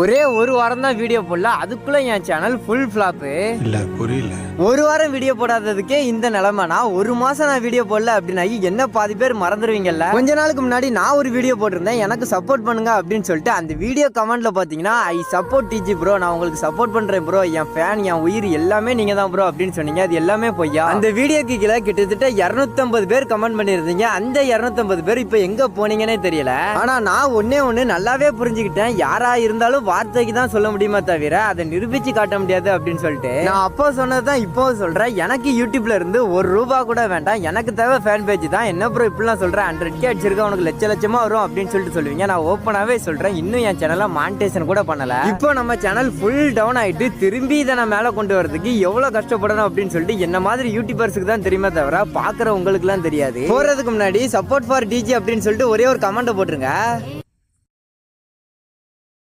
ஒரே ஒரு வாரம் தான் வீடியோ போடல, அதுக்குள்ள என் சேனல் ஃபுல் ஃபிளாப். இல்ல புரியல. ஒரு வாரம் வீடியோ போடாததுக்கே இந்த நிலைமைனா, ஒரு மாசம் நான் வீடியோ போடல அப்படின்னா என்ன பாதி பேர் மறந்துடுவீங்கல்ல. கொஞ்ச நாளுக்கு முன்னாடி நான் ஒரு வீடியோ போட்டிருந்தேன், எனக்கு சப்போர்ட் பண்ணுங்க அப்படின்னு சொல்லிட்டு. அந்த வீடியோ கமெண்ட்ல பாத்தீங்கன்னா, ஐ சப்போர்ட் டிஜி ப்ரோ, நான் உங்களுக்கு சப்போர்ட் பண்றேன் ப்ரோ, என் ஃபேன், என் உயிர் எல்லாமே நீங்க தான் ப்ரோ அப்படின்னு சொன்னீங்க. அது எல்லாமே பொய்யா. அந்த வீடியோக்கு கீழே கிட்டத்தட்ட 250 பேர் கமெண்ட் பண்ணிருந்தீங்க. அந்த 250 பேர் இப்ப எங்க போனீங்கன்னே தெரியல. ஆனா நான் ஒண்ணு நல்லாவே புரிஞ்சுக்கிட்டேன், யாரா இருந்தாலும் வார்த்தைக்கு தான் சொல்ல முடியுமா தவிர அதை நிரூபிச்சு காட்ட முடியாது அப்படின்னு சொல்லிட்டு. நான் அப்போ சொன்னதுதான் இப்போ சொல்றேன், எனக்கு யூடியூப்ல இருந்து ₹1 கூட வேண்டாம், எனக்கு தேவை ஃபேன் பேஜ் தான். என்ன ப்ரோ இப்படிலாம் சொல்றேன், 100K அடிச்சிருக்க உனக்கு லட்சமா வரும் அப்படின்னு சொல்லிட்டு சொல்லுவீங்க. நான் ஓப்பனாவே சொல்றேன், இன்னும் என் சேனலை மானிட்டேஷன் கூட பண்ணல. இப்போ நம்ம சேனல் ஃபுல் டவுன் ஆயிட்டு திரும்பி இதை நான் மேல கொண்டு வரதுக்கு எவ்வளவு கஷ்டப்படணும் அப்படின்னு சொல்லிட்டு என்ன மாதிரி யூடியூபர்ஸுக்கு தான் தெரியுமா தவிர பாக்குற உங்களுக்கு எல்லாம் தெரியாது. போறதுக்கு முன்னாடி சப்போர்ட் ஃபார் டிஜி அப்படின்னு சொல்லிட்டு ஒரே ஒரு கமெண்ட் போட்டுருங்க.